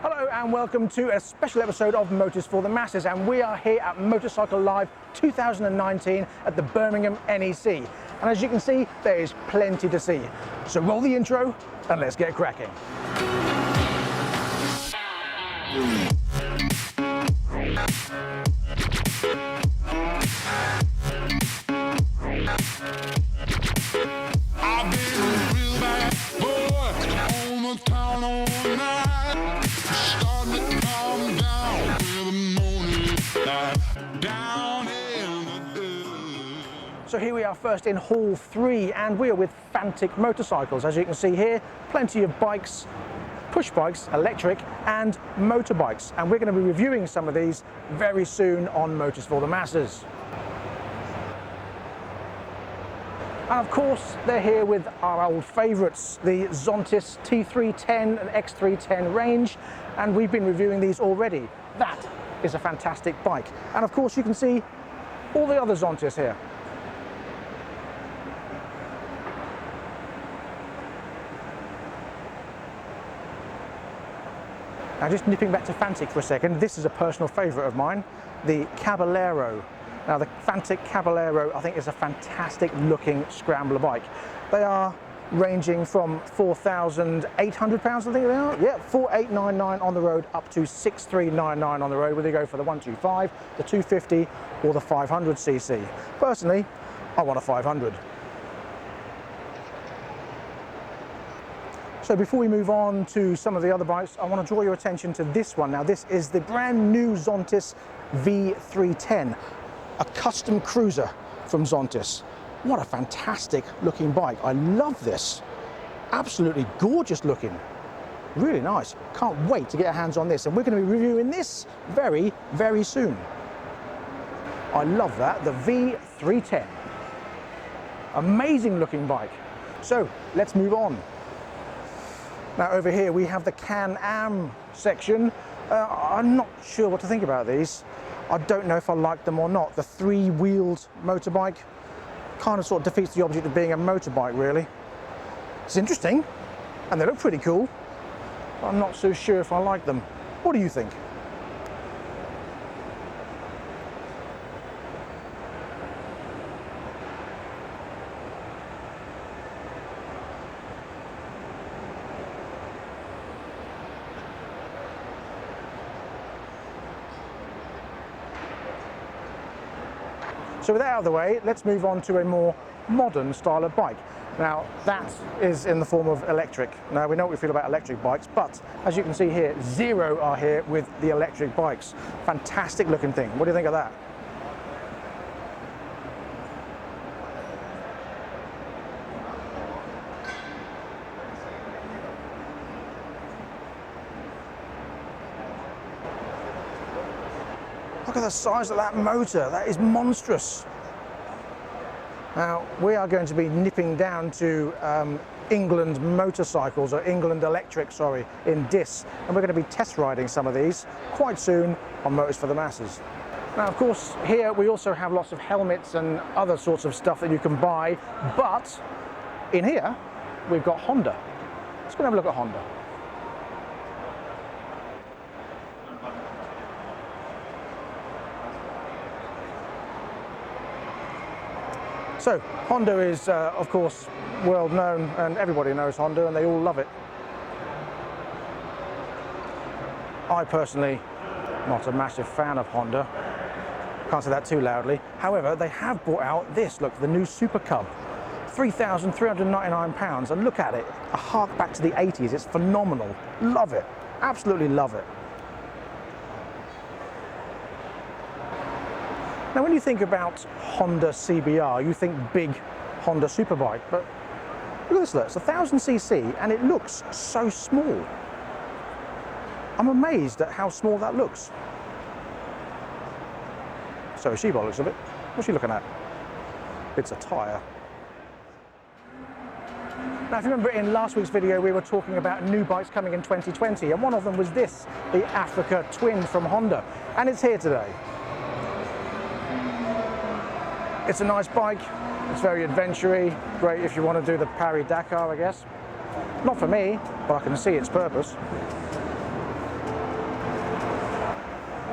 Hello and welcome to a special episode of Motors for the Masses, and we are here at Motorcycle Live 2019 at the Birmingham NEC. And as you can see, there is plenty to see. So roll the intro and let's get cracking. So here we are first in Hall 3, and we are with Fantic Motorcycles. As you can see here, plenty of bikes, push bikes, electric and motorbikes. And we're going to be reviewing some of these very soon on Motors for the Masses. And of course, they're here with our old favourites, the Zontis T310 and X310 range. And we've been reviewing these already. That is a fantastic bike. And of course, you can see all the other Zontis here. Now just nipping back to Fantic for a second, this is a personal favourite of mine, the Caballero. Now the Fantic Caballero I think is a fantastic looking scrambler bike. They are ranging from £4,800 I think they are, yeah, 4,899 on the road up to 6,399 on the road, whether you go for the 125, the 250 or the 500cc. Personally, I want a 500. So before we move on to some of the other bikes, I want to draw your attention to this one. Now this is the brand new Zontis V310, a custom cruiser from Zontis. What a fantastic looking bike. I love this. Absolutely gorgeous looking. Really nice. Can't wait to get our hands on this, and we're going to be reviewing this very, very soon. I love that, the V310. Amazing looking bike. So let's move on. Now over here we have the Can-Am section. I'm not sure what to think about these. I don't know if I like them or not. The three-wheeled motorbike kind of sort of defeats the object of being a motorbike, really. It's interesting and they look pretty cool. I'm not so sure if I like them. What do you think? So with that out of the way, let's move on to a more modern style of bike. Now that is in the form of electric. Now we know what we feel about electric bikes, but as you can see here, Zero are here with the electric bikes. Fantastic looking thing. What do you think of that? Look at the size of that motor, that is monstrous. Now, we are going to be nipping down to England Motorcycles, or England Electric, sorry, in Diss, and we're going to be test riding some of these quite soon on Motors for the Masses. Now, of course, here we also have lots of helmets and other sorts of stuff that you can buy, but in here, we've got Honda. Let's go and have a look at Honda. So, Honda is, of course, world known, and everybody knows Honda, and they all love it. I personally, not a massive fan of Honda. Can't say that too loudly. However, they have brought out this, look, the new Super Cub. £3,399, and look at it. A hark back to the 80s, it's phenomenal. Love it, absolutely love it. Now when you think about Honda CBR, you think big Honda superbike, but look at this, look, it's 1000cc and it looks so small. I'm amazed at how small that looks. So is she by the looks of it. What's she looking at? It's a tyre. Now, if you remember in last week's video, we were talking about new bikes coming in 2020, and one of them was this, the Africa Twin from Honda, and it's here today. It's a nice bike, it's very adventure-y, great if you want to do the Paris-Dakar, I guess. Not for me, but I can see its purpose.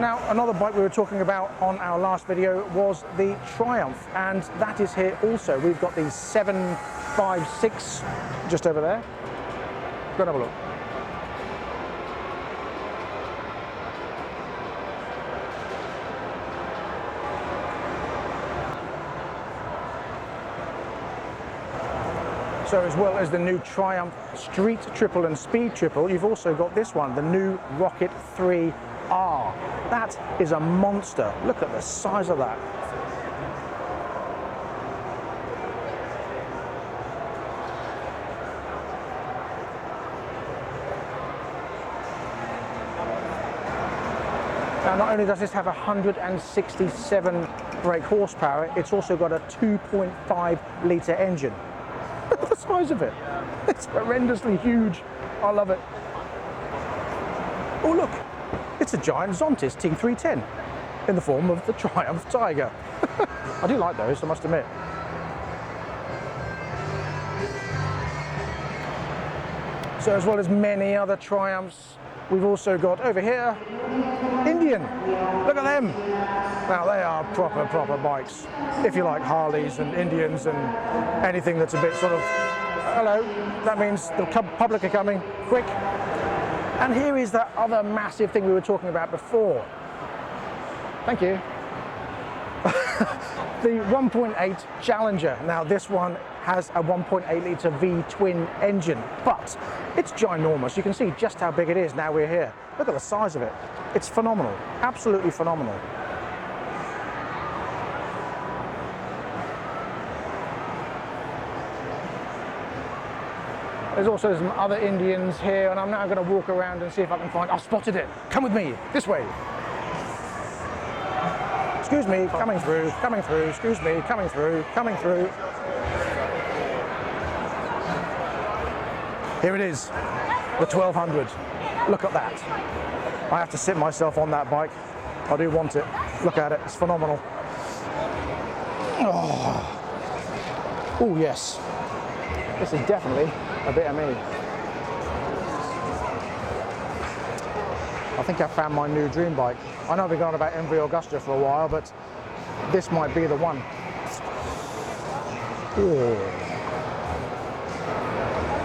Now, another bike we were talking about on our last video was the Triumph, and that is here also. We've got the 756 just over there. Go and have a look. So as well as the new Triumph Street Triple and Speed Triple, you've also got this one, the new Rocket 3R. That is a monster. Look at the size of that. Now, not only does this have 167 brake horsepower, it's also got a 2.5 litre engine. Look at the size of it. It's horrendously huge. I love it. Oh look, it's a giant Zontis T310 in the form of the Triumph Tiger. I do like those, I must admit. So as well as many other Triumphs, we've also got over here, Indian. Look at them. Now they are proper bikes. If you like Harleys and Indians and anything that's a bit sort of, hello, that means the public are coming, quick. And here is that other massive thing we were talking about before. Thank you. The 1.8 Challenger. Now this one has a 1.8 litre V-twin engine, but it's ginormous. You can see just how big it is now we're here. Look at the size of it. It's phenomenal, absolutely phenomenal. There's also some other Indians here, and I'm now going to walk around and see if I can find, I've spotted it. Come with me, this way. Excuse me, coming through, excuse me, coming through. Here it is, the 1200. Look at that. I have to sit myself on that bike. I do want it. Look at it, it's phenomenal. Oh yes, this is definitely a bit of me. I think I found my new dream bike. I know I've been going on about MV Augusta for a while, but this might be the one. Ooh.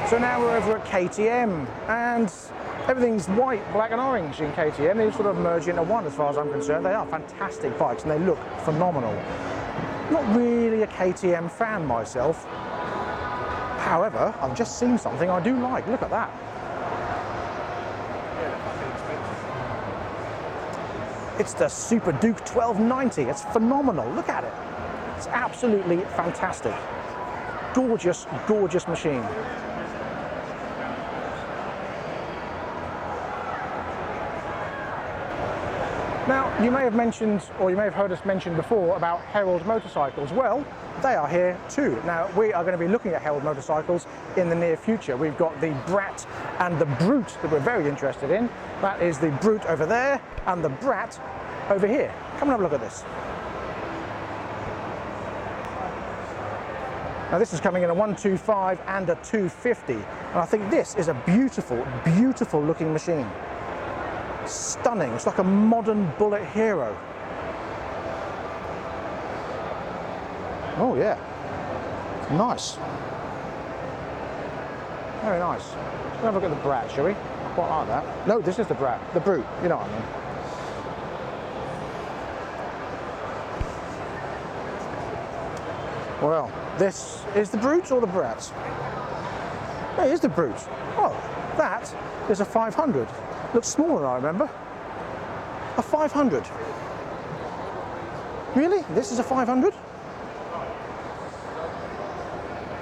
So now we're over at KTM, and everything's white, black and orange in KTM. They sort of merge into one as far as I'm concerned. They are fantastic bikes and they look phenomenal. Not really a KTM fan myself. However, I've just seen something I do like. Look at that. It's the Super Duke 1290. It's phenomenal. Look at it. It's absolutely fantastic. Gorgeous, gorgeous machine. Now, you may have mentioned, or you may have heard us mention before about Herald motorcycles. Well, they are here too. Now, we are going to be looking at Herald motorcycles in the near future. We've got the Brat and the Brute that we're very interested in. That is the Brute over there and the Brat over here. Come and have a look at this. Now, this is coming in a 125 and a 250. And I think this is a beautiful, beautiful looking machine. Stunning. It's like a modern bullet hero. Oh yeah, nice. Very nice. Let's have a look at the Brat, shall we? What are that? No, this is the Brat, the Brute. You know what I mean. Well, this is the Brute or the Brat? It is the Brute. Oh, that is a 500. Looks smaller than I remember. A 500. Really? This is a 500?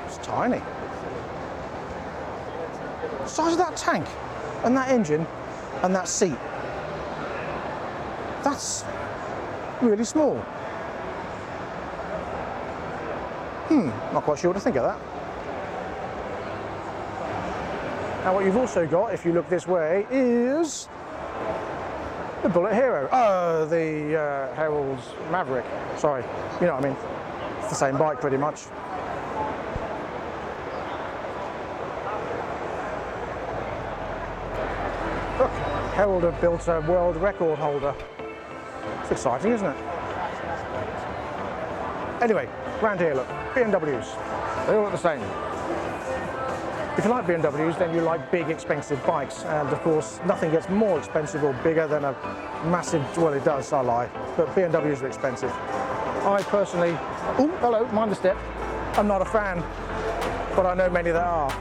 It's tiny. The size of that tank and that engine and that seat. That's really small. Not quite sure what to think of that. Now what you've also got, if you look this way, is the Bullet Hero. Oh, the Herald's Maverick. Sorry, you know what I mean. It's the same bike pretty much. Look, Herald have built a world record holder. It's exciting, isn't it? Anyway, round here, look, BMWs. They all look the same. If you like BMWs, then you like big, expensive bikes. And of course, nothing gets more expensive or bigger than a massive, well, it does, I lie, but BMWs are expensive. I personally, oh, hello, mind the step. I'm not a fan, but I know many that are.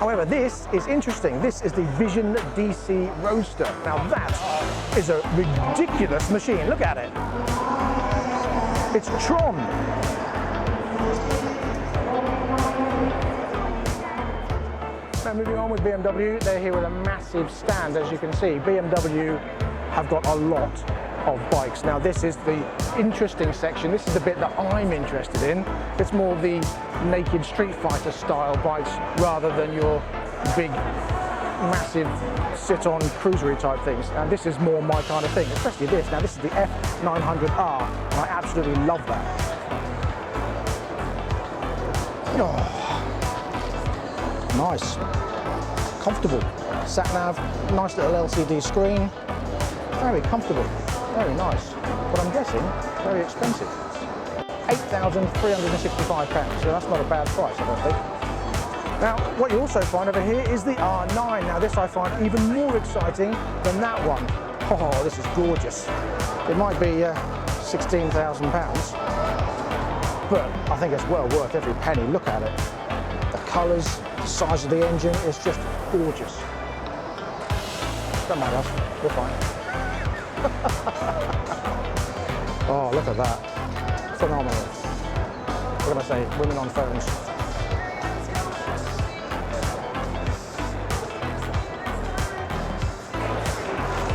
However, this is interesting. This is the Vision DC Roadster. Now that is a ridiculous machine. Look at it. It's Tron. Now moving on with BMW, they're here with a massive stand, as you can see. BMW have got a lot of bikes. Now this is the interesting section. This is the bit that I'm interested in. It's more the naked Street Fighter style bikes rather than your big, massive sit-on cruisery type things. And this is more my kind of thing, especially this. Now this is the F900R. And I absolutely love that. Oh, nice, comfortable. Sat nav, nice little LCD screen. Very comfortable. Very nice, but I'm guessing very expensive. £8,365, so that's not a bad price, I don't think. Now, what you also find over here is the R9. Now, this I find even more exciting than that one. Oh, this is gorgeous. It might be £16,000, but I think it's well worth every penny. Look at it. The colours, the size of the engine is just gorgeous. Don't mind us, we're fine. Oh, look at that. Phenomenal. What can I say? Women on phones.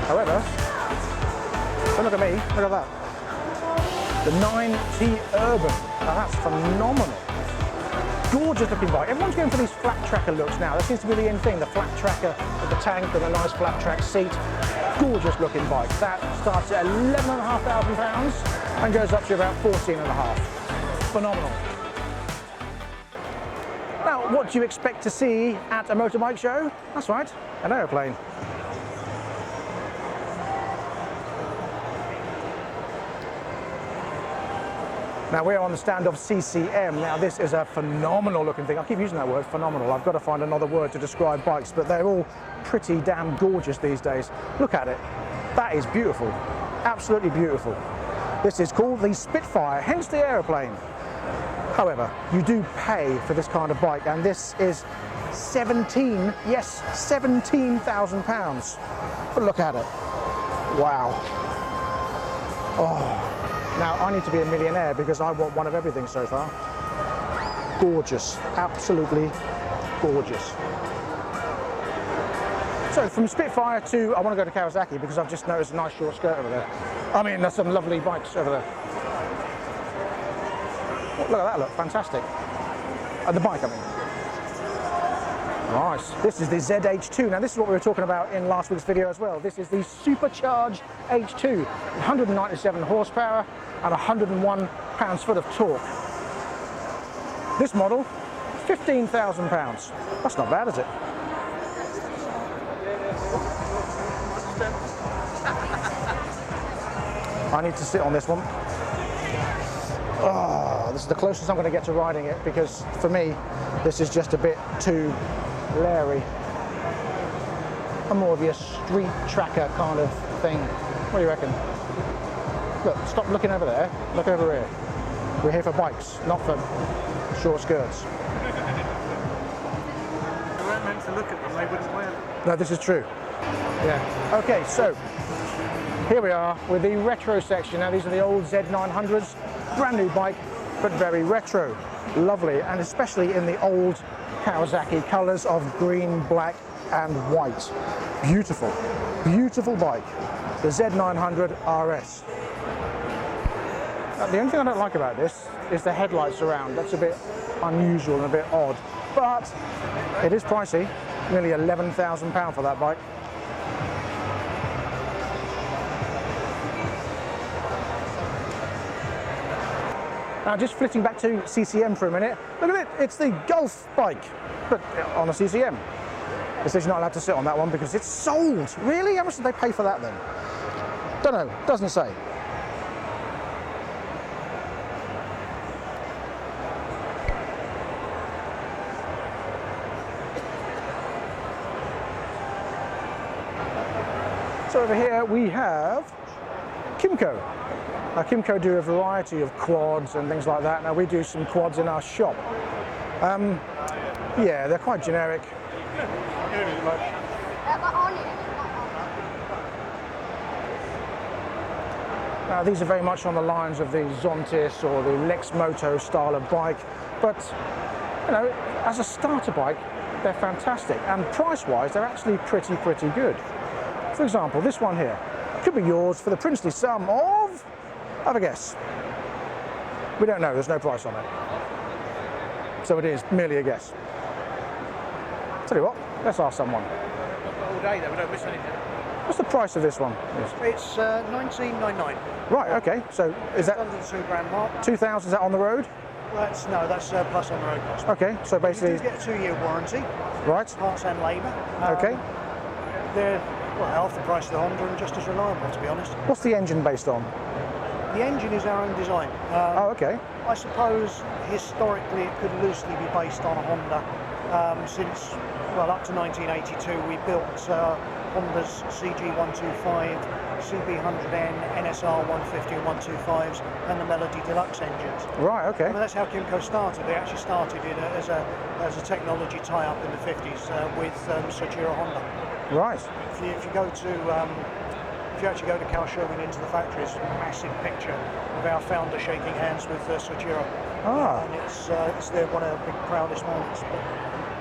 However, don't look at me, look at that. The 9T Urban. Now that's phenomenal. Gorgeous looking bike. Everyone's going for these flat tracker looks now. That seems to be the in thing, the flat tracker with the tank and a nice flat track seat. Gorgeous looking bike. That starts at £11,500 and goes up to about 14,500. Phenomenal. Now, what do you expect to see at a motorbike show? That's right, an aeroplane. Now we're on the stand of CCM. Now this is a phenomenal looking thing. I keep using that word, phenomenal. I've got to find another word to describe bikes, but they're all pretty damn gorgeous these days. Look at it. That is beautiful. Absolutely beautiful. This is called the Spitfire, hence the aeroplane. However, you do pay for this kind of bike, and this is £17,000. But look at it. Wow. Oh. Now, I need to be a millionaire because I want one of everything so far. Gorgeous, absolutely gorgeous. So, from Spitfire to, I want to go to Kawasaki because I've just noticed a nice short skirt over there. I mean, there's some lovely bikes over there. Oh, look at that, look, fantastic. And the bike, I mean. Nice. This is the ZH2. Now, this is what we were talking about in last week's video as well. This is the supercharged H2, 197 horsepower and 101 pounds-foot of torque. This model, £15,000. That's not bad, is it? I need to sit on this one. Oh, this is the closest I'm going to get to riding it because for me, this is just a bit too Larry. I'm more of a street tracker kind of thing. What do you reckon? Look, stop looking over there. Look over here. We're here for bikes, not for short skirts. We weren't meant to look at them, they wouldn't wear them. No, this is true. Yeah. Okay, so here we are with the retro section. Now these are the old Z900s. Brand new bike, but very retro. Lovely, and especially in the old Kawasaki colours of green, black and white. Beautiful, beautiful bike. The Z900 RS. Now, the only thing I don't like about this is the headlights around. That's a bit unusual and a bit odd, but it is pricey. Nearly £11,000 for that bike. Now just flitting back to CCM for a minute, look at it, it's the Golf bike, but on a CCM. It says you're not allowed to sit on that one because it's sold. Really? How much did they pay for that then? Don't know, doesn't say. So over here we have Kymco. Now Kymco do a variety of quads and things like that. Now we do some quads in our shop. Yeah, they're quite generic. Now these are very much on the lines of the Zontis or the Lexmoto style of bike, but you know, as a starter bike, they're fantastic, and price-wise, they're actually pretty good. For example, this one here could be yours for the princely sum of, have a guess. We don't know, there's no price on it. So it is merely a guess. Tell you what, let's ask someone. All day though, we don't miss anything. What's the price of this one? Yes. It's 1999. Right, okay, so is that Under the £2,000 mark. 2,000, is that on the road? That's plus on the road cost. Okay, so You basically, do get a 2-year warranty, right, parts and labour. okay. They're half the price of the Honda and just as reliable, to be honest. What's the engine based on? The engine is our own design. Oh, okay. I suppose historically it could loosely be based on a Honda. Since, well, up to 1982 we built Honda's CG125, CB100N, NSR 150 and 125s and the Melody Deluxe engines. Right, okay. I mean, that's how Kymco started. They actually started as a technology tie-up in the 50s with Suzuki Honda. Right. If you go to if you actually go to Kaohsiung into the factory, it's a massive picture of our founder shaking hands with Sojiro. And it's one of the big proudest moments. But,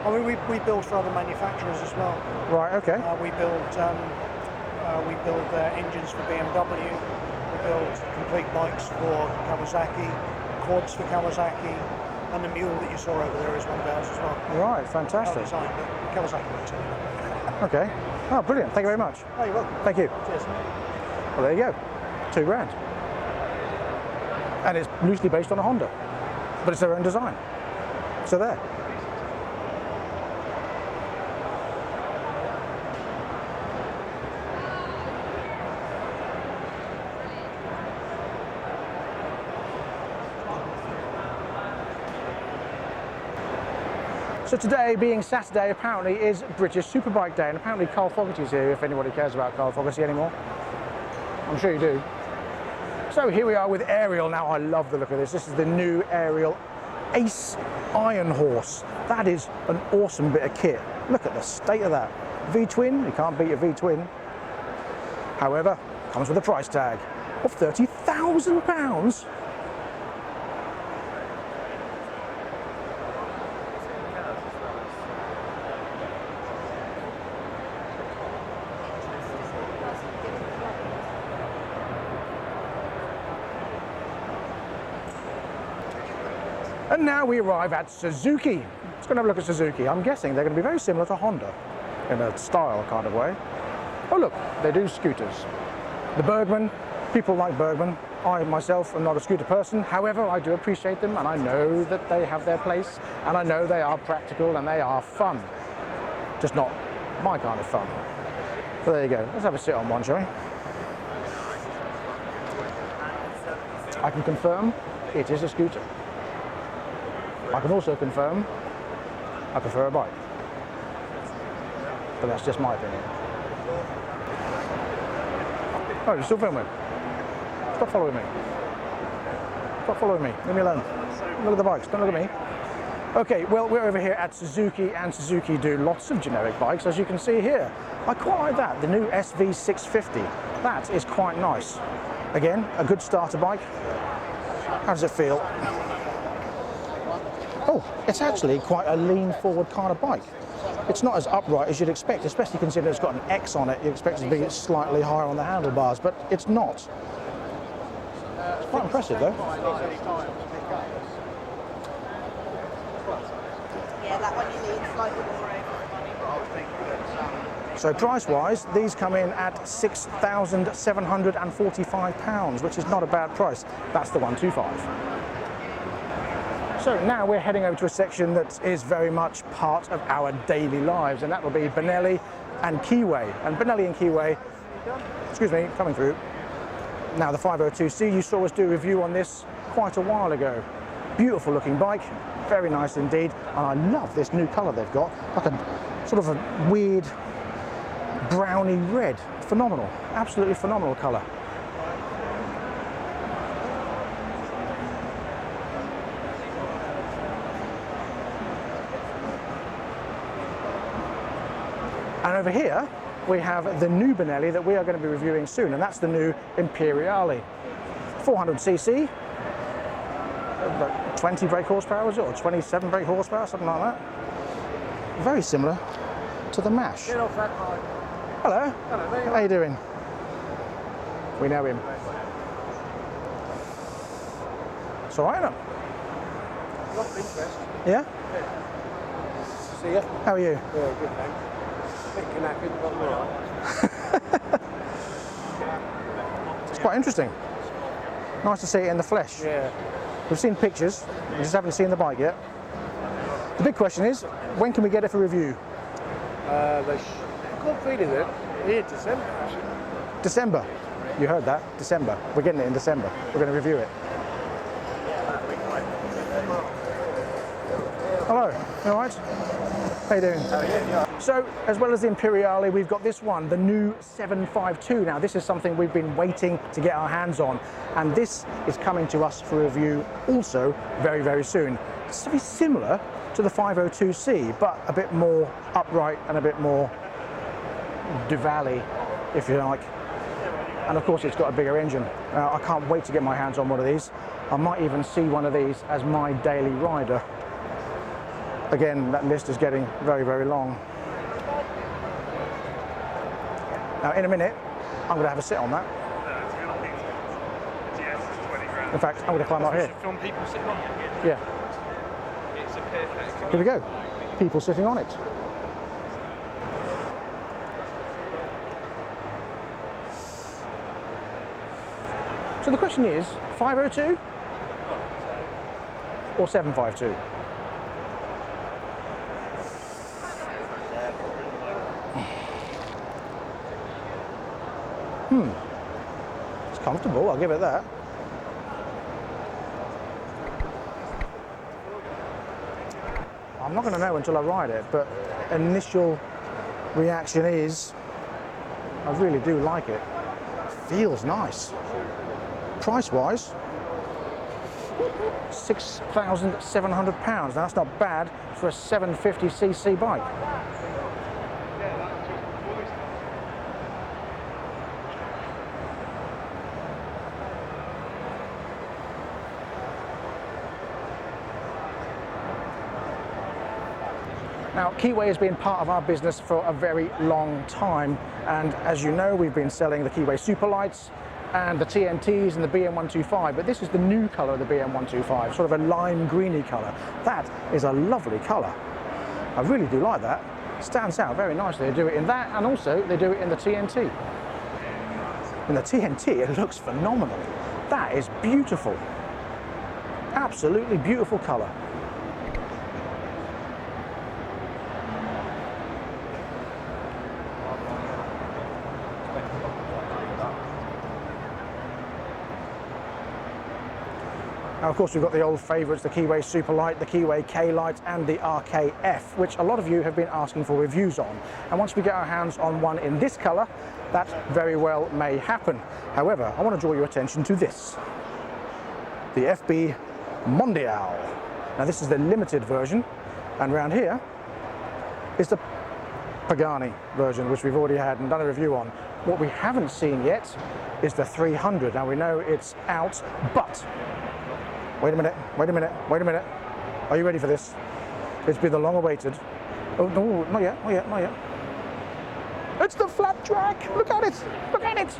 I mean, we build for other manufacturers as well. Right, okay. We build engines for BMW. We build complete bikes for Kawasaki, quads for Kawasaki, and the mule that you saw over there is one of ours as well. Right, fantastic. Our design, but Kawasaki works in it. Okay. Oh, brilliant. Thank you very much. Oh, you're welcome. Thank you. Cheers. Well, there you go. £2,000. And it's loosely based on a Honda, but it's their own design. So there. So today, being Saturday, apparently is British Superbike Day, and apparently Carl Fogarty's here, if anybody cares about Carl Fogarty anymore. I'm sure you do. So here we are with Ariel. Now I love the look of this. This is the new Ariel Ace Iron Horse. That is an awesome bit of kit. Look at the state of that. V-twin, you can't beat a V-twin. However, comes with a price tag of £30,000. And now we arrive at Suzuki. Let's go and have a look at Suzuki. I'm guessing they're going to be very similar to Honda in a style kind of way. Oh look, they do scooters. The Bergman, people like Bergman. I myself am not a scooter person, however I do appreciate them and I know that they have their place and I know they are practical and they are fun. Just not my kind of fun. So there you go, let's have a sit on one, shall we? I can confirm it is a scooter. I can also confirm I prefer a bike, but that's just my opinion. Oh, you're still filming? Stop following me. Stop following me, leave me alone. Look at the bikes, don't look at me. Okay, well, we're over here at Suzuki, and Suzuki do lots of generic bikes, as you can see here. I quite like that, the new SV650. That is quite nice. Again, a good starter bike. How does it feel? Oh, it's actually quite a lean forward kind of bike. It's not as upright as you'd expect, especially considering it's got an X on it. You expect it to be slightly higher on the handlebars, but it's not. It's quite impressive though. Yeah, that one you need slightly more over. So price-wise, these come in at £6,745, which is not a bad price. That's the 125. So now we're heading over to a section that is very much part of our daily lives, and that will be Benelli and Keyway. And Benelli and Keyway, excuse me, coming through. Now the 502C, you saw us do a review on this quite a while ago. Beautiful looking bike, very nice indeed, and I love this new colour they've got, like a sort of a weird browny red. Phenomenal, absolutely phenomenal colour. And over here we have the new Benelli that we are going to be reviewing soon, and that's the new Imperiali. 400cc, 20 brake horsepower, is it, or 27 brake horsepower, something like that. Very similar to the MASH. Get off that bike. Hello. Hello, mate. How you doing? We know him. It's all right, isn't it? Lot of interest. Yeah? See ya. How are you? Yeah, good, thanks. Bit knackered, but we're all right. It's quite interesting. Nice to see it in the flesh. Yeah. We've seen pictures, we just haven't seen the bike yet. The big question is, when can we get it for review? I've got a feeling that here December, actually. December. You heard that, December. We're getting it in December. We're going to review it. Hello, you all right? How you doing? So, as well as the Imperiali, we've got this one, the new 752. Now, this is something we've been waiting to get our hands on, and this is coming to us for review also very, very soon. It's very similar to the 502C, but a bit more upright and a bit more Ducati, if you like. And of course, it's got a bigger engine. I can't wait to get my hands on one of these. I might even see one of these as my daily rider. Again, that list is getting very, very long. Now, in a minute, I'm going to have a sit on that. In fact, I'm going to climb out here. Film people sitting on it. Yeah, It's a perfect. here we go. People sitting on it. So the question is, 502 or 752? It's comfortable, I'll give it that. I'm not going to know until I ride it, but initial reaction is I really do like it. Feels nice. Price-wise, £6,700. Now, that's not bad for a 750cc bike. Now, Keyway has been part of our business for a very long time, and as you know, we've been selling the Keyway Superlights and the TNTs and the BM125, but this is the new colour of the BM125, sort of a lime greeny colour. That is a lovely colour. I really do like that. Stands out very nicely. They do it in that, and also they do it in the TNT. In the TNT, it looks phenomenal. That is beautiful. Absolutely beautiful colour. Now, of course, we've got the old favourites, the Keyway Superlight, the Keyway K-Light and the RKF, which a lot of you have been asking for reviews on. And once we get our hands on one in this colour, that very well may happen. However, I want to draw your attention to this. The FB Mondial. Now, this is the limited version, and round here is the Pagani version, which we've already had and done a review on. What we haven't seen yet is the 300. Now, we know it's out, but wait a minute, wait a minute, wait a minute. Are you ready for this? It's been the long-awaited. Oh, no, not yet, not yet, not yet. It's the flat track. Look at it, look at it.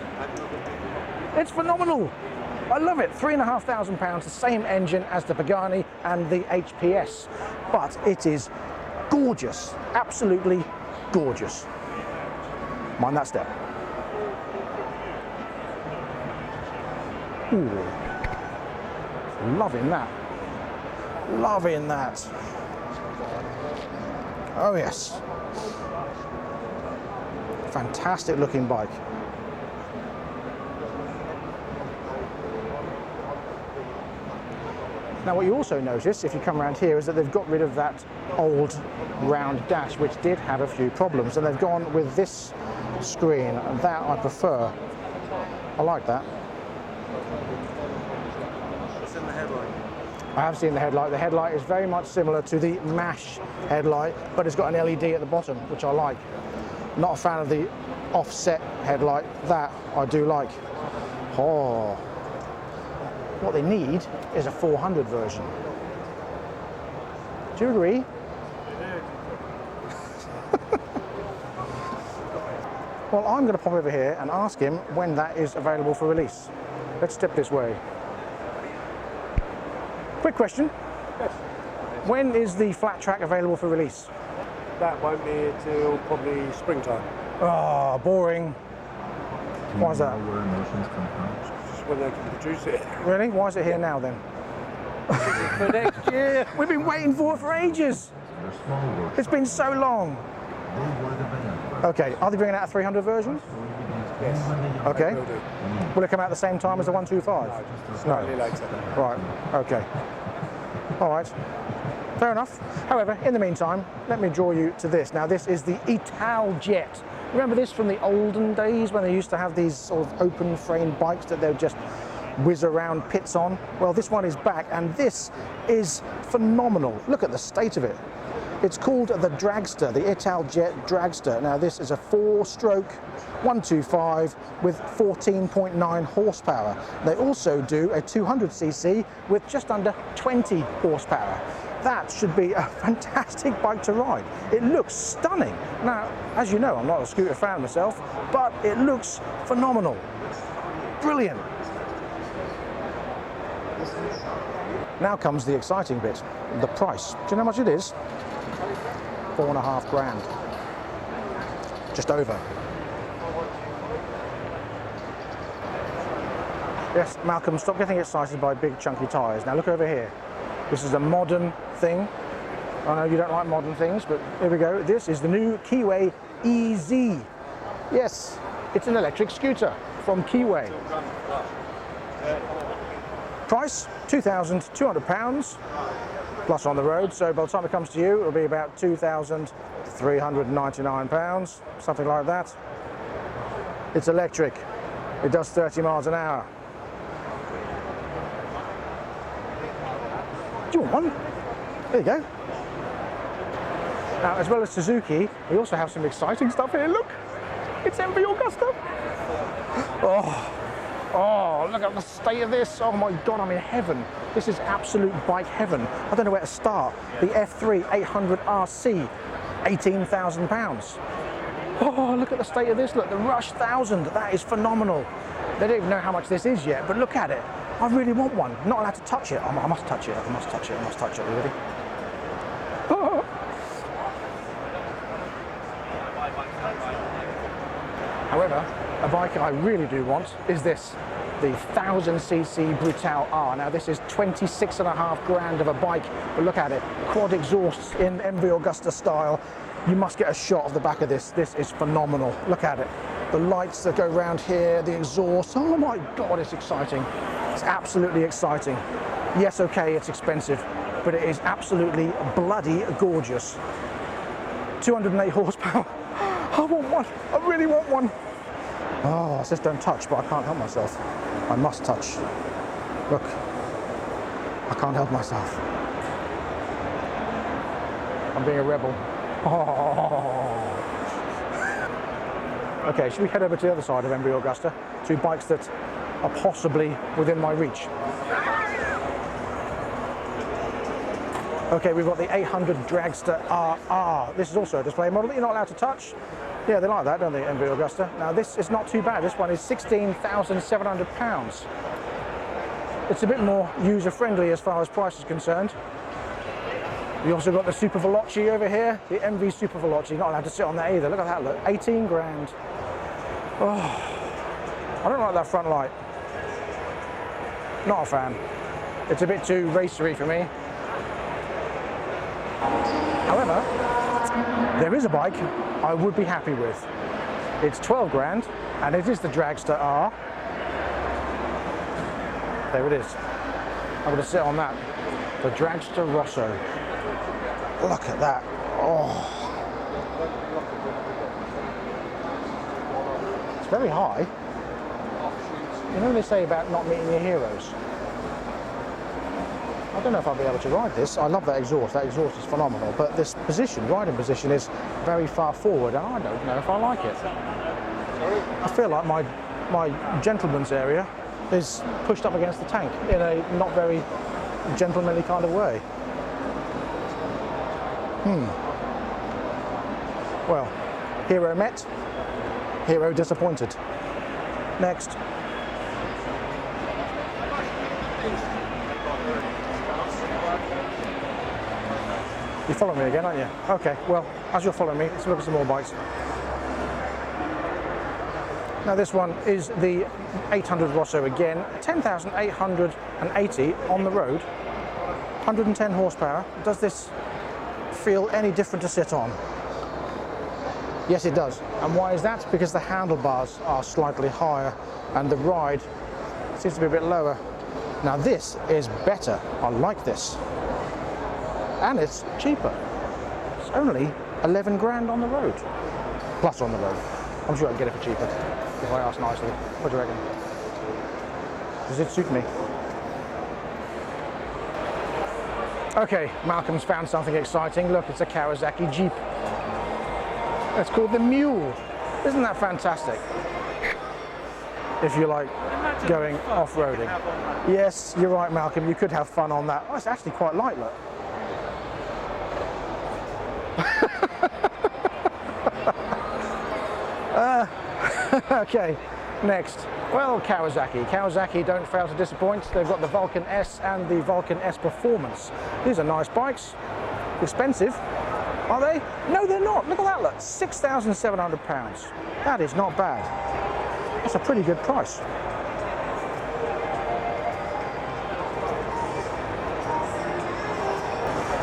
It's phenomenal. I love it. £3,500, the same engine as the Pagani and the HPS. But it is gorgeous, absolutely gorgeous. Mind that step. Ooh. Loving that. Loving that. Oh yes. Fantastic looking bike. Now what you also notice if you come around here is that they've got rid of that old round dash which did have a few problems, and they've gone with this screen, and that I prefer. I like that. It's in the headlight. I have seen the headlight. The headlight is very much similar to the MASH headlight, but it's got an LED at the bottom, which I like. Not a fan of the offset headlight. That I do like. Oh. What they need is a 400 version. Do you agree? Well, I'm going to pop over here and ask him when that is available for release. Let's step this way. Quick question. Yes. When is the flat track available for release? That won't be until probably springtime. Ah, boring. Why is that? Where emotions come from? Just when they can produce it. Really? Why is it here now then? For next year. We've been waiting for it for ages. They're small works. It's been so long. They were the band. Okay, are they bringing out a 300 version? Yes. Okay. Will do. Will it come out at the same time as the 125? No, slightly later. Right, okay. All right, fair enough. However, in the meantime, let me draw you to this. Now, this is the Untitled Gt. Remember this from the olden days when they used to have these sort of open frame bikes that they would just whiz around pits on? Well, this one is back, and this is phenomenal. Look at the state of it. It's called the Dragster, the Untitled Gt Dragster. Now, this is a 4-stroke 125 with 14.9 horsepower. They also do a 200cc with just under 20 horsepower. That should be a fantastic bike to ride. It looks stunning. Now, as you know, I'm not a scooter fan myself, but it looks phenomenal. Brilliant. Now comes the exciting bit, the price. Do you know how much it is? 4.5 grand. Just over. Yes, Malcolm, stop getting excited by big chunky tyres. Now look over here. This is a modern thing. I know you don't like modern things, but here we go. This is the new Keyway EZ. Yes, it's an electric scooter from Keyway. Price, £2,200 plus on the road. So by the time it comes to you, it'll be about £2,399, something like that. It's electric. It does 30 miles an hour. Do you want one? There you go. Now, as well as Suzuki, we also have some exciting stuff here. Look, it's Enfield Augusta. Oh, look at the state of this. Oh my God, I'm in heaven. This is absolute bike heaven. I don't know where to start. The F3 800 RC, £18,000. Oh, look at the state of this. Look, the Rush 1000, that is phenomenal. They don't even know how much this is yet, but look at it. I really want one. I'm not allowed to touch it. I must touch it. I must touch it. I must touch it. Are you ready? Oh. However, a bike I really do want is this, the 1000cc Brutale R. Now this is 26.5 grand of a bike, but look at it, quad exhausts in Enfield Augusta style. You must get a shot of the back of this. This is phenomenal. Look at it. The lights that go around here, the exhaust. Oh my God, it's exciting. It's absolutely exciting. Yes, okay, it's expensive, but it is absolutely bloody gorgeous. 208 horsepower. I want one. I really want one. Oh, it says don't touch, but I can't help myself. I must touch. Look, I can't help myself. I'm being a rebel. Oh. Okay, should we head over to the other side of Enfield Augusta? Two bikes that are possibly within my reach. Okay, we've got the 800 Dragster RR. This is also a display model that you're not allowed to touch. Yeah, they like that, don't they, Enfield Augusta? Now, this is not too bad. This one is £16,700. It's a bit more user-friendly as far as price is concerned. We also got the Super Veloci over here, the MV Super Veloci. Not allowed to sit on that either. Look at that, look, 18 grand. Oh, I don't like that front light. Not a fan. It's a bit too racery for me. However, there is a bike I would be happy with. It's 12 grand, and it is the Dragster R. There it is. I'm going to sit on that. The Dragster Rosso. Look at that. Oh. It's very high. You know what they say about not meeting your heroes? I don't know if I'll be able to ride this. I love that exhaust. That exhaust is phenomenal. But this position, riding position, is very far forward, and I don't know if I like it. I feel like my gentleman's area is pushed up against the tank in a not very gentlemanly kind of way. Well, hero met, hero disappointed. Next. You're following me again, aren't you? Okay, well, as you're following me, let's look at some more bikes. Now this one is the 800 Rosso again, 10,880 on the road, 110 horsepower. Does this feel any different to sit on? Yes, it does. And why is that? Because the handlebars are slightly higher and the ride seems to be a bit lower. Now this is better. I like this. And it's cheaper. It's only 11 grand on the road. Plus on the road. I'm sure I can get it for cheaper if I ask nicely. What do you reckon? Does it suit me? Okay, Malcolm's found something exciting. Look, it's a Kawasaki Jeep. It's called the Mule. Isn't that fantastic? If you like going off-roading. Yes, you're right, Malcolm. You could have fun on that. Oh, it's actually quite light, look. Okay, next. Well, Kawasaki. Kawasaki don't fail to disappoint. They've got the Vulcan S and the Vulcan S Performance. These are nice bikes. Expensive. Are they? No, they're not. Look at that, look. £6,700. That is not bad. That's a pretty good price.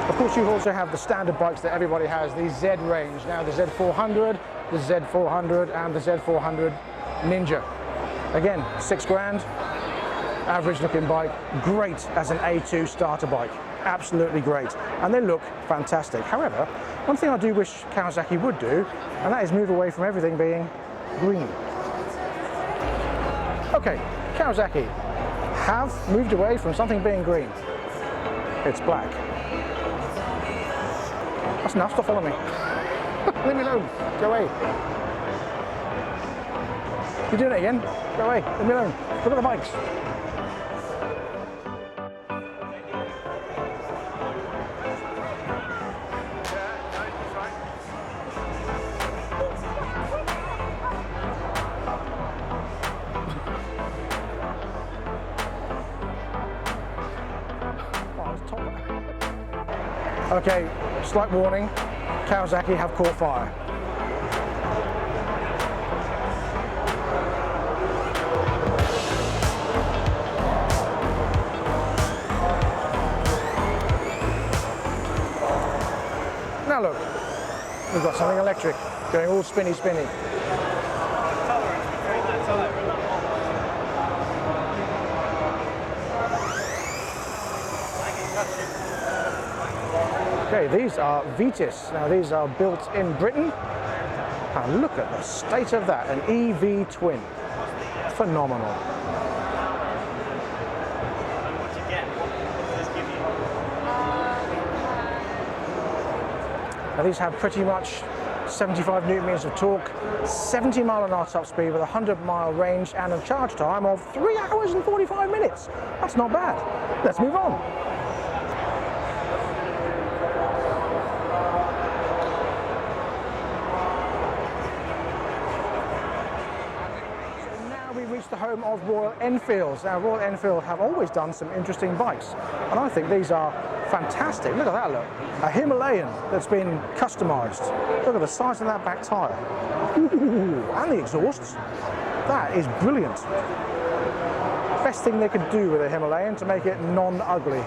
Of course, you also have the standard bikes that everybody has, the Z range. Now the Z400, the Z400 and the Z400 Ninja. Again, 6 grand, average looking bike, great as an A2 starter bike, absolutely great. And they look fantastic. However, one thing I do wish Kawasaki would do, and that is move away from everything being green. Okay, Kawasaki have moved away from something being green. It's black. That's enough, stop following me. Leave me alone, go away. You're doing it again, go away, leave me alone. Look at the bikes. Okay, slight warning, Kawasaki have caught fire. Now look, we've got something electric, going all spinny. Okay, these are Vitis. Now these are built in Britain. And look at the state of that, an EV twin. Phenomenal. Now these have pretty much 75 newton meters of torque, 70 mile/h top speed with a 100-mile range and a charge time of 3 hours and 45 minutes. That's not bad. Let's move on. The home of Royal Enfields. Now Royal Enfield have always done some interesting bikes and I think these are fantastic. Look at that, look. A Himalayan that's been customised. Look at the size of that back tyre. Ooh, and the exhausts. That is brilliant. Best thing they could do with a Himalayan to make it non-ugly.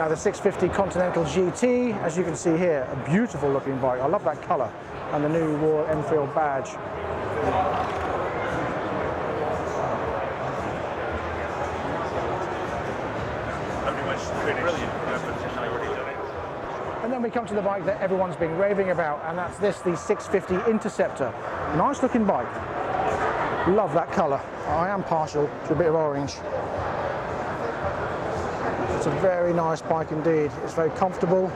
Now the 650 Continental GT, as you can see here, a beautiful looking bike. I love that colour and the new Royal Enfield badge. And then we come to the bike that everyone's been raving about, and that's this, the 650 Interceptor. Nice looking bike. Love that colour. I am partial to a bit of orange. It's a very nice bike indeed. It's very comfortable.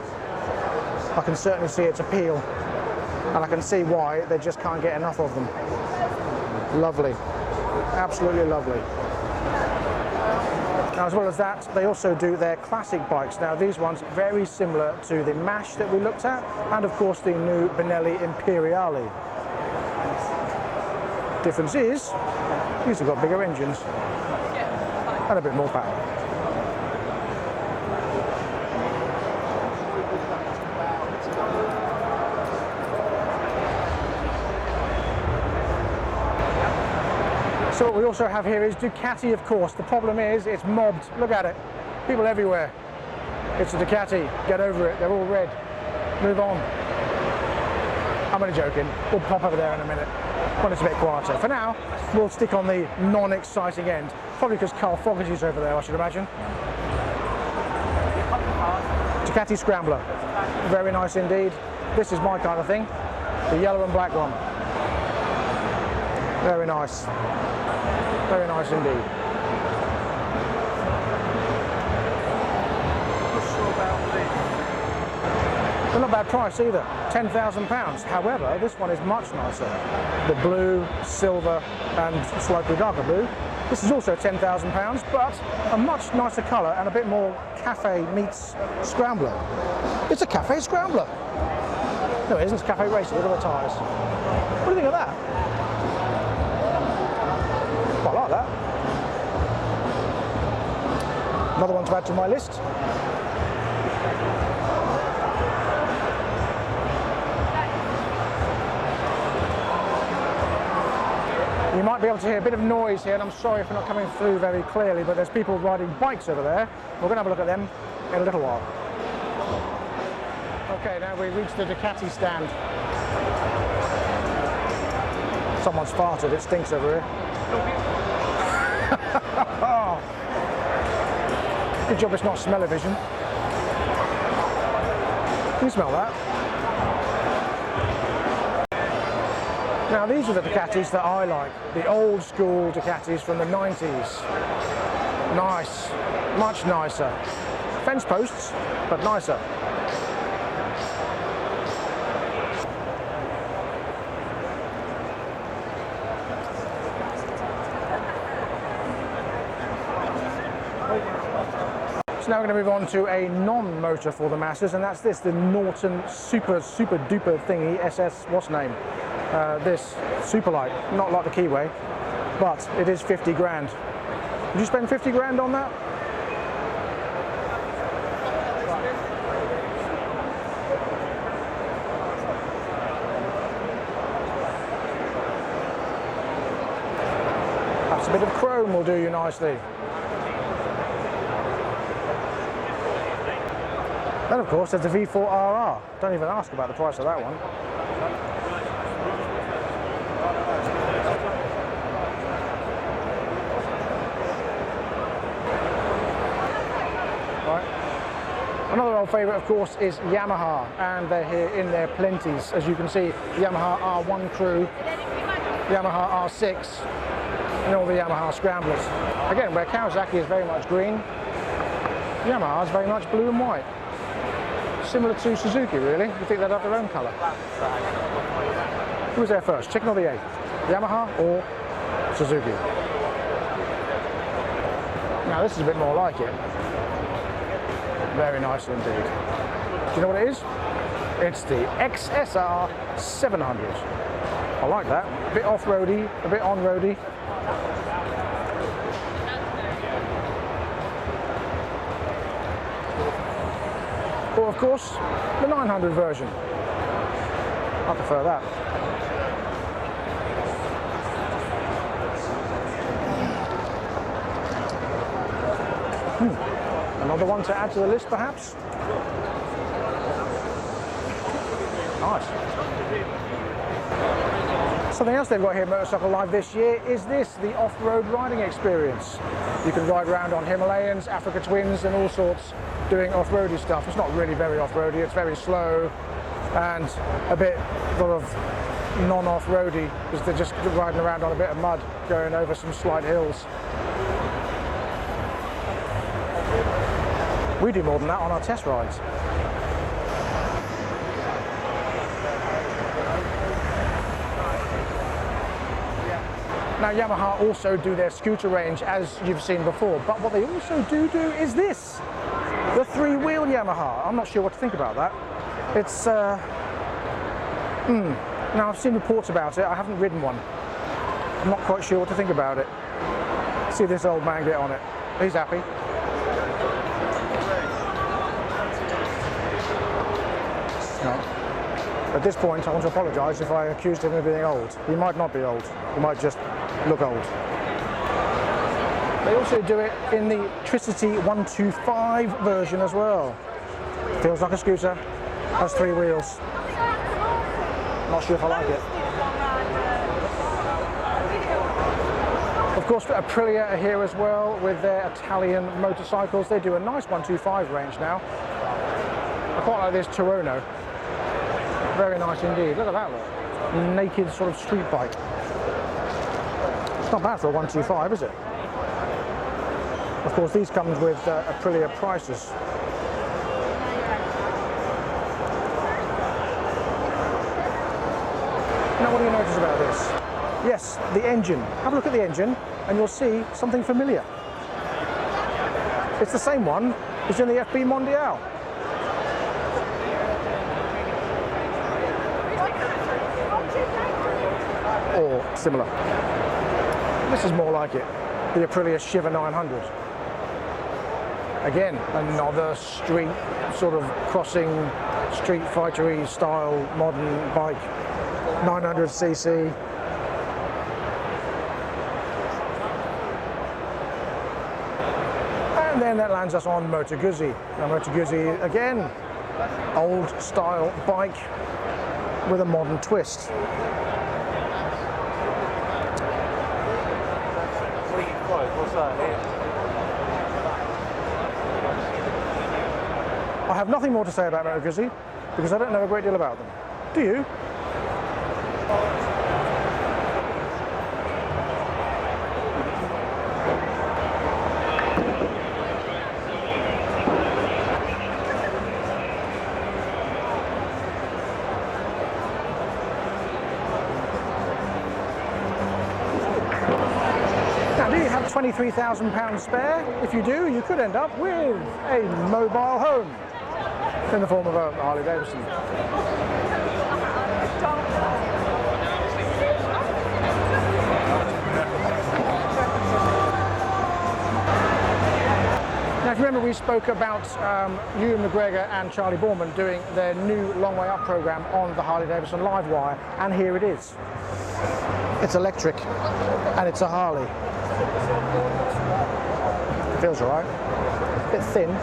I can certainly see its appeal, and I can see why they just can't get enough of them. Lovely. Absolutely lovely. Now, as well as that, they also do their classic bikes. Now, these ones very similar to the MASH that we looked at, and of course the new Benelli Imperiali. Difference is, these have got bigger engines and a bit more power. So what we also have here is Ducati, of course. The problem is it's mobbed. Look at it. People everywhere. It's a Ducati. Get over it. They're all red. Move on. I'm only joking. We'll pop over there in a minute when it's a bit quieter. For now, we'll stick on the non-exciting end. Probably because Carl Fogarty's over there, I should imagine. Ducati Scrambler. Very nice indeed. This is my kind of thing. The yellow and black one. Very nice. Very nice indeed. They're not a bad price either, £10,000. However, this one is much nicer. The blue, silver and slightly darker blue. This is also £10,000, but a much nicer colour and a bit more cafe meets scrambler. It's a cafe scrambler. No, it isn't. It's cafe racing. Look at the tyres. What do you think of that? I like that. Another one to add to my list. You might be able to hear a bit of noise here, and I'm sorry if we're not coming through very clearly, but there's people riding bikes over there. We're going to have a look at them in a little while. Okay, now we've reached the Ducati stand. Someone's farted, it stinks over here. Good job it's not smell-o-vision. Can you smell that? Now these are the Ducatis that I like, the old school Ducatis from the 90s. Nice, much nicer. Fence posts, but nicer. So now we're going to move on to a non-motor for the masses, and that's this, the Norton super duper thingy SS, what's name? This Superlight, not like the Keyway, but it is 50 grand. Would you spend 50 grand on that? Perhaps a bit of chrome will do you nicely. Then of course there's the V4RR. Don't even ask about the price of that one. Right. Another old favourite of course is Yamaha, and they're here in their plenties. As you can see, Yamaha R1 Crew, Yamaha R6 and all the Yamaha Scramblers. Again, where Kawasaki is very much green, Yamaha is very much blue and white. Similar to Suzuki, really. You think they'd have their own colour? Who was there first, chicken or the egg? Yamaha or Suzuki? Now this is a bit more like it. Very nice indeed. Do you know what it is? It's the XSR 700. I like that. A bit off-roady, a bit on-roady. Or of course, the 900 version. I prefer that. Another one to add to the list, perhaps. Nice. Something else they've got here at Motorcycle Live this year is this, the off-road riding experience. You can ride around on Himalayans, Africa Twins and all sorts, doing off-roady stuff. It's not really very off-roady, it's very slow and a bit sort of non-off-roady because they're just riding around on a bit of mud, going over some slight hills. We do more than that on our test rides. Now Yamaha also do their scooter range as you've seen before, but what they also do is this, the three-wheel Yamaha. I'm not sure what to think about that. It's, now I've seen reports about it, I haven't ridden one. I'm not quite sure what to think about it. See this old man get on it, he's happy. No. At this point, I want to apologise if I accused him of being old. He might not be old, he might just look old. They also do it in the Tricity 125 version as well. Feels like a scooter, has three wheels. Not sure if I like it. Of course, Aprilia are here as well with their Italian motorcycles. They do a nice 125 range now. I quite like this Tuono. Very nice indeed. Look at that, look. Naked sort of street bike. It's not bad for a 125, is it? Of course, these come with Aprilia prices. Now, what do you notice about this? Yes, the engine. Have a look at the engine, and you'll see something familiar. It's the same one as in the FB Mondial. Or similar. This is more like it, the Aprilia Shiva 900. Again, another street sort of crossing, street fighter-y style modern bike, 900cc. And then that lands us on Moto Guzzi. Now Moto Guzzi, again, old style bike with a modern twist. I have nothing more to say about Moto Guzzi because I don't know a great deal about them. Do you? Now, do you have £23,000 spare? If you do, you could end up with a mobile home in the form of a Harley Davidson. Now, if you remember, we spoke about Ewan McGregor and Charlie Borman doing their new Long Way Up program on the Harley Davidson Livewire, and here it is. It's electric, and it's a Harley. It feels all right. A bit thin.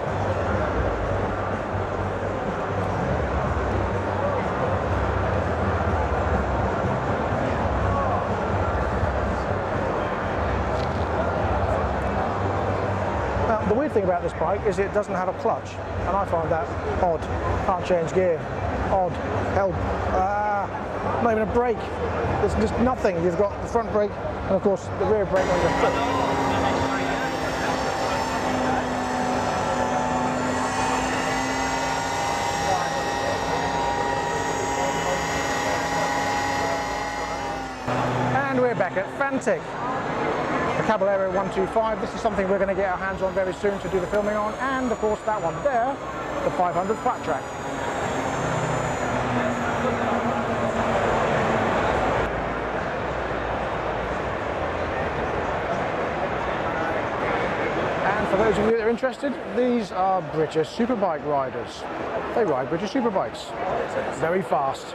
The weird thing about this bike is it doesn't have a clutch, and I find that odd. Can't change gear. Odd. Help. Not even a brake. There's just nothing. You've got the front brake and of course the rear brake on your foot. And we're back at Fantech. The Caballero 125, this is something we're going to get our hands on very soon to do the filming on, and of course that one there, the 500 flat track. And for those of you that are interested, these are British superbike riders. They ride British superbikes. Very fast.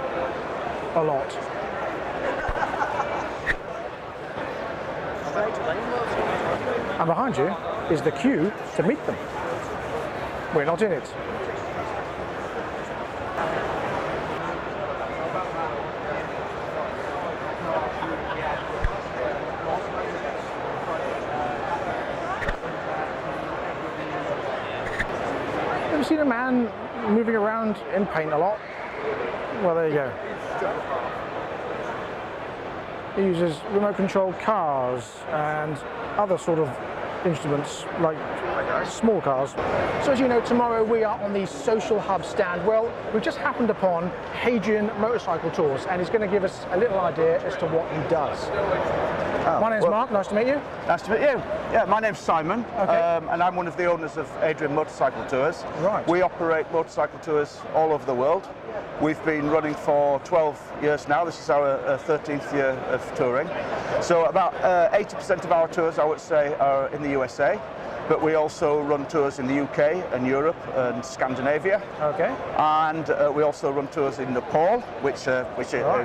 A lot. And behind you is the queue to meet them. we're not in it. Ever seen a man moving around in paint a lot? Well, there you go. He uses remote controlled cars and other sort of instruments like small cars. So as you know, tomorrow we are on the Social Hub stand. Well, we've just happened upon Hadrian Motorcycle Tours, and he's going to give us a little idea as to what he does. My name's Mark, nice to meet you. Nice to meet you. Yeah, my name's Simon, Okay. and I'm one of the owners of Hadrian Motorcycle Tours. Right. We operate motorcycle tours all over the world. We've been running for 12 years now. This is our 13th year of touring. So about 80% of our tours, I would say, are in the USA. But we also run tours in the UK and Europe and Scandinavia. Okay. And we also run tours in Nepal, which are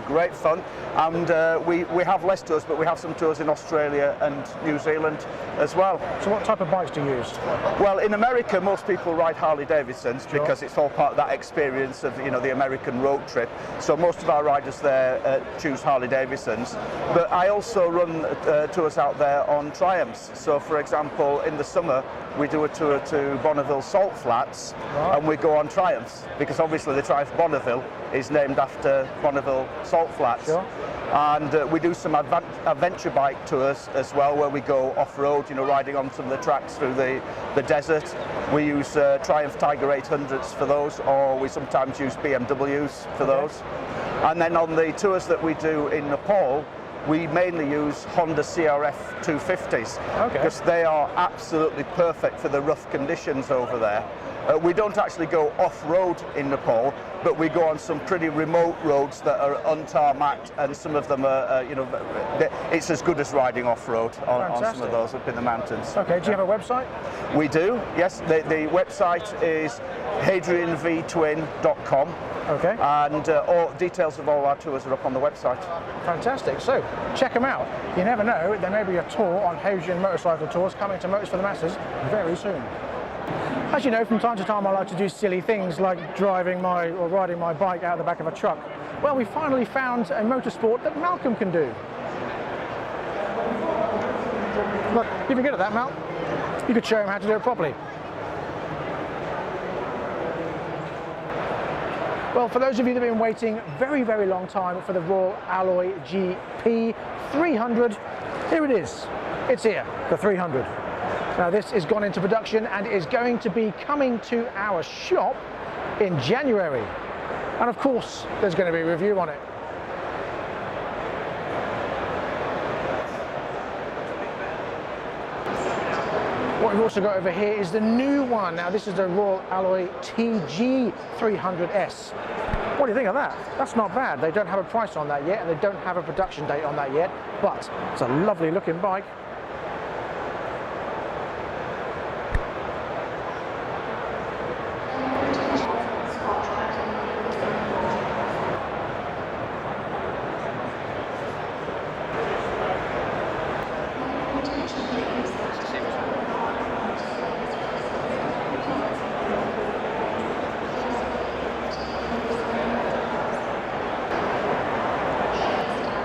great fun. And we have less tours, but we have some tours in Australia and New Zealand as well. So what type of bikes do you use? Well, in America, most people ride Harley Davidsons because it's all part of that experience of, you know, the American road trip. So most of our riders there choose Harley Davidsons. But I also run tours out there on Triumphs. So, for example, in the summer, we do a tour to Bonneville Salt Flats, and we go on Triumphs because obviously the Triumph Bonneville is named after Bonneville Salt Flats. Sure. And we do some adventure bike tours as well, where we go off-road, you know, riding on some of the tracks through the desert. We use Triumph Tiger 800s for those, or we sometimes use BMWs for those. And then on the tours that we do in Nepal, we mainly use Honda CRF 250s because they are absolutely perfect for the rough conditions over there. We don't actually go off-road in Nepal, but we go on some pretty remote roads that are untarmacked, and some of them are, you know, it's as good as riding off-road on some of those up in the mountains. Okay, do you have a website? We do, yes. The website is hadrianvtwin.com. Okay. And all details of all our tours are up on the website. Fantastic. So check them out. You never know, there may be a tour on Hadrian Motorcycle Tours coming to Motors for the Masses very soon. As you know, from time to time I like to do silly things like riding my bike out the back of a truck. Well, we finally found a motorsport that Malcolm can do. Look, you've been good at that, Mal. You could show him how to do it properly. Well, for those of you that have been waiting very, very long time for the Royal Alloy GP 300, here it is. It's here, the 300. Now this has gone into production and is going to be coming to our shop in January. And of course, there's going to be a review on it. What we've also got over here is the new one. Now this is the Royal Alloy TG 300S. What do you think of that? That's not bad. They don't have a price on that yet, and they don't have a production date on that yet, but it's a lovely looking bike.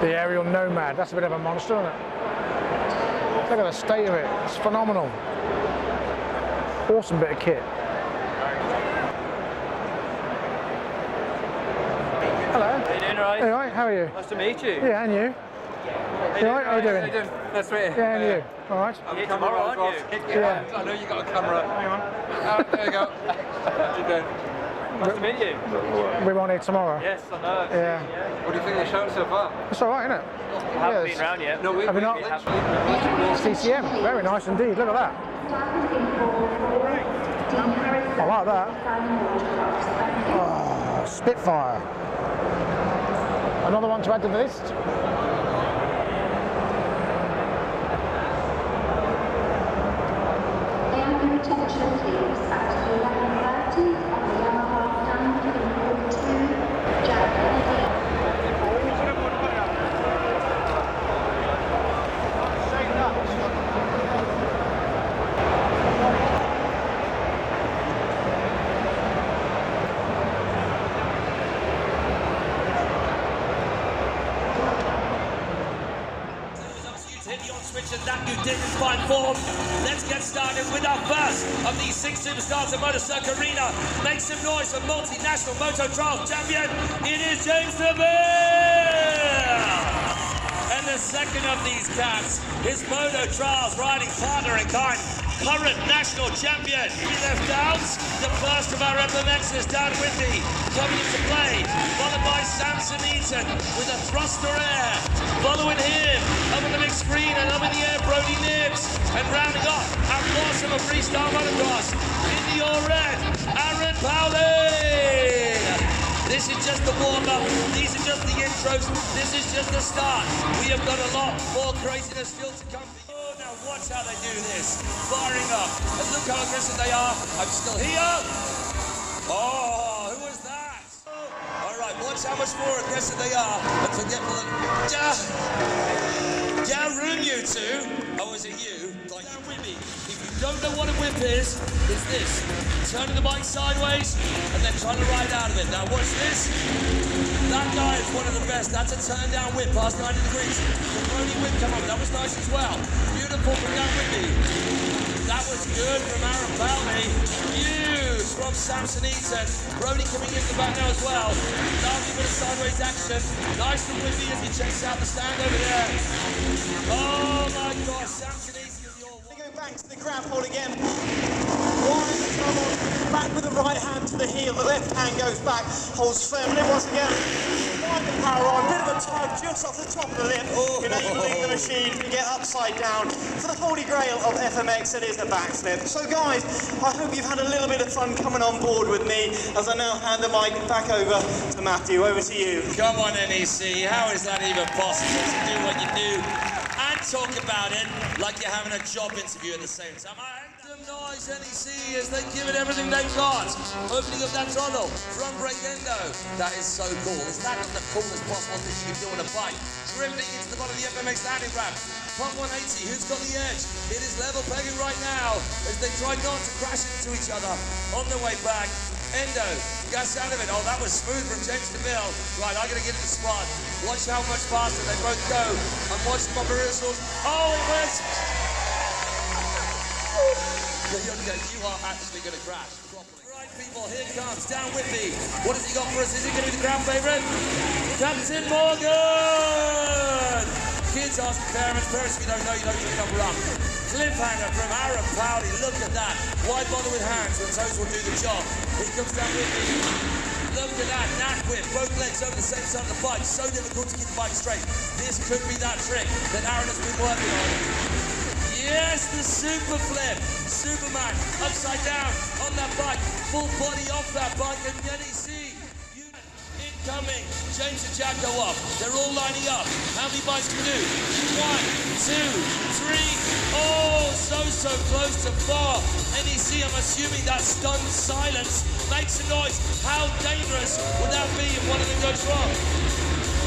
The Aerial Nomad, that's a bit of a monster, isn't it? Look at the state of it, it's phenomenal. Awesome bit of kit. Hello. How you doing, alright? Hey, alright, how are you? Nice to meet you. Yeah, and you? You alright, how you doing? How you doing? Nice to meet you. Yeah, and you? Alright? I'm here tomorrow, aren't you? Yeah. I know you got a camera. Hang on. There you go. How you doing? Nice to meet you. We're on here tomorrow. Yes, I know. Yeah. What do you think of the show so far? It's alright, isn't it? I haven't been around yet. No, Have you not? It's CCM, very nice indeed, look at that. I like that. Oh, Spitfire. Another one to add to the list. Attention please, at 11:30 on the Yamaha stand in 42, Jack Kennedy. Ipswich and that you did in fine form. Let's get started with our first of these 6 superstars of Motor Circuit Arena. Make some noise for multinational Moto Trials champion. It is James DeVille. And the second of these cats is Moto Trials riding partner in kind, current national champion. We left out the first of our FMXs, Dan Whitby, coming into play, followed by Samson Eaton with a thruster air. Following him, up on the big screen and up in the air, Brody Nibbs. And rounding up our blossom of freestyle motocross in the all red, Aaron Powley. This is just the warm-up, these are just the intros, this is just the start. We have got a lot more craziness still to come. Oh, now watch how they do this. Firing up, and look how aggressive they are. I'm still here. Oh, who was that? All right, watch how much more aggressive they are. And forgetful of... Garoon, you two. Oh, is it you? Like Whitby. If you don't know what a whip is, it's this. Turning the bike sideways and then trying to ride out of it. Now watch this. That guy is one of the best. That's a turn down whip past 90 degrees. The Brody whip come up. That was nice as well. Beautiful from Dan Whitby. That was good from Aaron Powley. Huge from Samson Eaton. Brody coming in the back now as well. Lovely bit of sideways action. Nice from Whitby as he checks out the stand over there. Oh my gosh, Samson Eaton is your one. Go back to the grab hold again. One, come on, back with the right hand to the heel, the left hand goes back, holds firm, and then once again, wind the power on, bit of a tug just off the top of the lip, enabling the machine to get upside down. For the holy grail of FMX, it is a backslip. So guys, I hope you've had a little bit of fun coming on board with me, as I now hand the mic back over to Matthew. Over to you. Come on, NEC, how is that even possible to do what you do and talk about it like you're having a job interview at the same time? Noise NEC as they give it everything they've got. Opening up that throttle, front brake endo. That is so cool. Is that not the coolest possible thing you can do on a bike? Drifting into the bottom of the FMX landing ramp. Pump 180, who's got the edge? It is level pegging right now as they try not to crash into each other on the way back. Endo, gas out of it. Oh, that was smooth from James DeVille. Right, I'm going to get in the spot. Watch how much faster they both go. And watch the rehearsals. Oh, it went. You are actually going to crash properly. Right, people, here comes Dan Whitby. What has he got for us? Is he going to be the crowd favourite? Captain Morgan! Kids asking parents, if you don't know, you don't pick up rough. Cliffhanger from Aaron Powley. Look at that. Why bother with hands when toes will do the job? Here comes Dan Whitby. Look at that, knack whip, both legs over the same side of the bike. So difficult to keep the bike straight. This could be that trick that Aaron has been working on. Yes, the super flip. Superman, upside down on that bike. Full body off that bike. And NEC unit incoming. James and Jack go up. They're all lining up. How many bikes can we do? 1, 2, 3. Oh, so close to 4. NEC, I'm assuming that stunned silence makes a noise. How dangerous would that be if one of them goes wrong?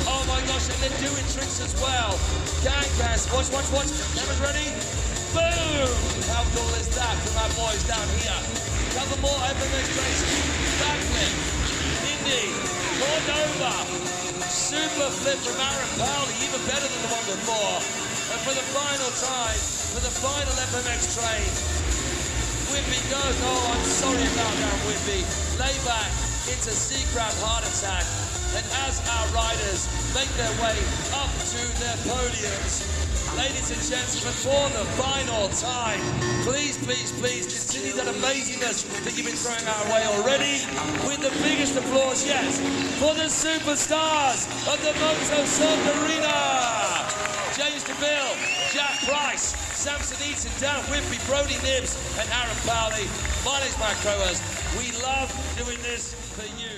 Oh my gosh, and they're doing tricks as well. Gang pass, watch. Camera's ready. Boom! How cool is that from our boys down here? Couple more FMX tricks. Backflip. Indy. Cordova. Super flip from Aaron Powley, even better than the one before. And for the final time, for the final FMX train, Whitby goes. Oh, I'm sorry about that, Whitby. Lay back into C-Crowd heart attack. And as our riders make their way up to their podiums, ladies and gentlemen, for the final time, please continue that amazingness that you've been throwing our way already with the biggest applause yet for the superstars of the Moto Circuit Arena. James DeVille, Jack Price, Samson Eaton, Dan Whitby, Brody Nibbs, and Aaron Powley. My name's Matt Crowhurst. We love doing this for you.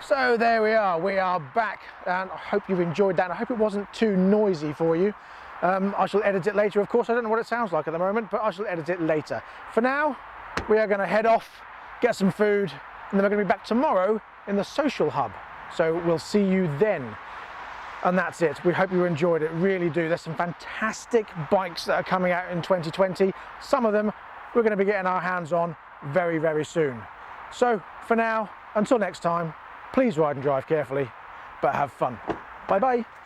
So there we are back, and I hope you've enjoyed that. I hope it wasn't too noisy for you. I shall edit it later, of course. I don't know what it sounds like at the moment, but I shall edit it later. For now, we are going to head off, get some food, and then we're going to be back tomorrow in the social hub. So we'll see you then. And that's it. We hope you enjoyed it, really do. There's some fantastic bikes that are coming out in 2020. Some of them we're going to be getting our hands on very, very soon. So for now, until next time, please ride and drive carefully, but have fun. Bye bye.